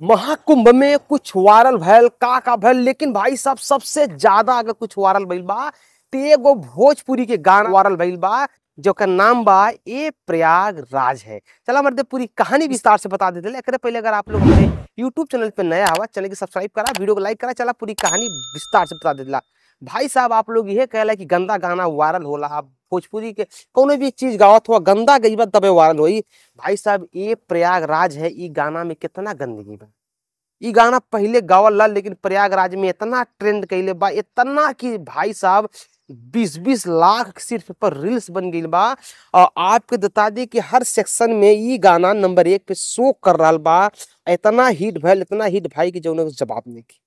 महाकुंभ में कुछ वायरल भैल का भैल, लेकिन भाई साहब सबसे ज्यादा अगर कुछ वायरल भइल बा तो एगो भोजपुरी के गाना वायरल भइल बा जो का नाम बा ए प्रयागराज है। चला मर्दे पूरी कहानी विस्तार से बता देते। एकरे पहले अगर आप लोग हमारे यूट्यूब चैनल पे नया हवा, चैनल को सब्सक्राइब करा, वीडियो को लाइक करा। चला पूरी कहानी विस्तार से बता देला। भाई साहब आप लोग ये कहला कि गंदा गाना वायरल होला, भोजपुरी के कोनो भी चीज गावत हुआ गंदा गईबा तबे वायरल होई। भाई साहब ये प्रयागराज है, ई गाना में कितना गंदगी बा। ई गाना पहले गावल ला, लेकिन प्रयागराज में इतना ट्रेंड कैले बा, इतना कि भाई साहब 20-20 लाख सिर्फ पर रील्स बन गई बा। और आपके बता दी कि हर सेक्शन में ई गाना नंबर 1 पे शो कर रहा बा। इतना हिट भैल, इतना हिट भाई कि जो जवाब नहीं की।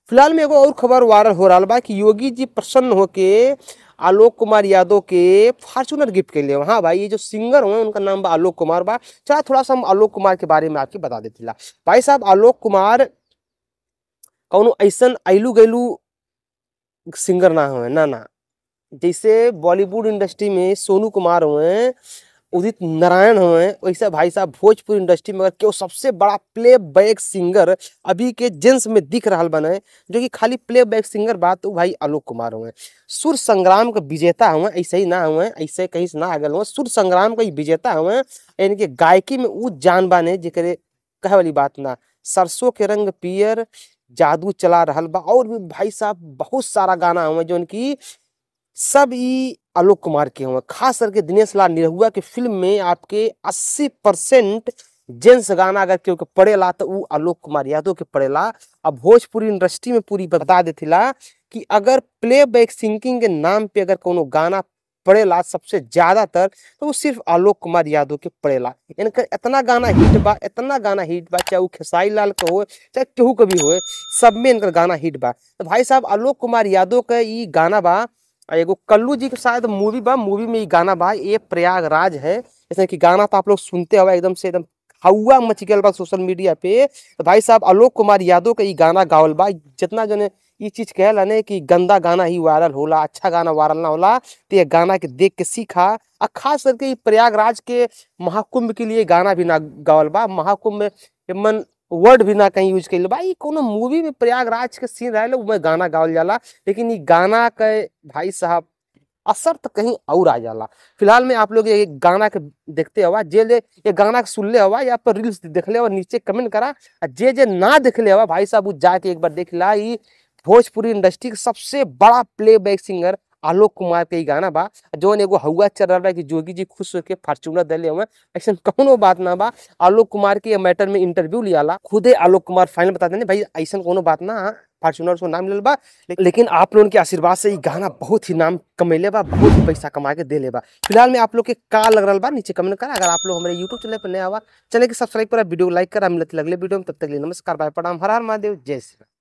फिलहाल में एगो और खबर वायरल हो रहा बा कि योगी जी प्रसन्न होके आलोक कुमार यादव के फॉर्च्यूनर गिफ्ट के लिए। हाँ भाई, ये जो सिंगर हुए उनका नाम बा आलोक कुमार बा। चला थोड़ा सा हम आलोक कुमार के बारे में आपके बता देते ला। भाई साहब आलोक कुमार कौनो ऐसन आइलू गैलू सिंगर ना हुए ना। जैसे बॉलीवुड इंडस्ट्री में सोनू कुमार हुए, उदित नारायण हुए, वैसे भाई साहब भोजपुरी इंडस्ट्री में अगर क्यों सबसे बड़ा प्ले बैक सिंगर अभी के जेंस में दिख रहा बने, जो कि खाली प्ले बैक सिंगर बात तो भाई आलोक कुमार हुए। सुर संग्राम के विजेता हुए, ऐसे ही ना हुए, ऐसे कहीं से ना आगल हुए, सुर संग्राम के विजेता हुए। इनके गायकी में वो जान बाने जेकरे कहे वाली बात ना। सरसों के रंग पियर, जादू चला रहल बा, और भी भाई साहब बहुत सारा गाना हुए जो उनकी सब ई आलोक कुमार के हुए। खास करके दिनेश लाल निरहुआ के फिल्म में आपके 80% जेंस गाना अगर केहू के पड़ेला तो वो आलोक कुमार यादव के पड़ेला। अब भोजपुरी इंडस्ट्री में पूरी बता देथिला कि अगर प्ले बैक सिंगिंग के नाम पे अगर कोनो गाना पड़ेला सबसे ज्यादातर तो वो सिर्फ आलोक कुमार यादव के पड़ेला। इनका इतना गाना हिट बा, इतना गाना हिट बा, चाहे वो खेसारी लाल का हो चाहे केहू का भी हो, सब में इनका गाना हिट बा। तो भाई साहब आलोक कुमार यादव का ई गाना बा, एगो कल्लू जी के शायद मूवी बा, मूवी में ये गाना बा ये प्रयागराज है। जैसे कि गाना तो आप लोग सुनते हो एकदम से एकदम हवा मच गया बा सोशल मीडिया पे। तो भाई साहब आलोक कुमार यादव का ये गाना गावल बा। जितना जने ये चीज कहला ने कि गंदा गाना ही वायरल होला, अच्छा गाना वायरल ना होला, तो ये गाना के देख के सीखा। और खास करके ये प्रयागराज के महाकुंभ के लिए गाना भी ना गावल बा। महाकुंभ में मन वर्ड भी ना कहीं यूज कर भाई, कोनो मूवी में प्रयागराज के सीन रहे उसमें गाना गावल जाला, लेकिन ये गाना के भाई साहब असर तो कहीं और आ जाला। फिलहाल में आप लोग ये गाना के देखते हवा, जे ले ये गाना के सुन ले हवा या पर रील्स देख ले, और नीचे कमेंट करा। जे जे ना देख ले हवा भाई साहब वो जाके एक बार देख ला। ये भोजपुरी इंडस्ट्री के सबसे बड़ा play bank singer Alok Kumar के ही गाना बा। जो एगो हवा चल रहा है कि जोगी जी खुश होकर फॉर्च्यूनर दिले हुए, ऐसा कोनो बात ना बा। आलोक कुमार के मैटर में इंटरव्यू लियाला, खुदे आलोक कुमार फाइनल बता देने भाई ऐसा कोनो बात ना, फॉर्च्यूनर को नाम मिलल बा। लेकिन आप लोगों के आशीर्वाद से ये गाना बहुत ही नाम कमेले बा, बहुत ही पैसा कमा के दे ले बा। फिलहाल में आप लोग के का लग रहा बा नीचे कमेंट करा। अगर आप लोग हमारे यूट्यूब चैनल पर नया हुआ, चैनल के सब्सक्राइब करा, वीडियो लाइक करा। मिलते अगले वीडियो में, तब तक के लिए नमस्कार, बाय, प्रणाम, हर हर महादेव, जय श्री राम।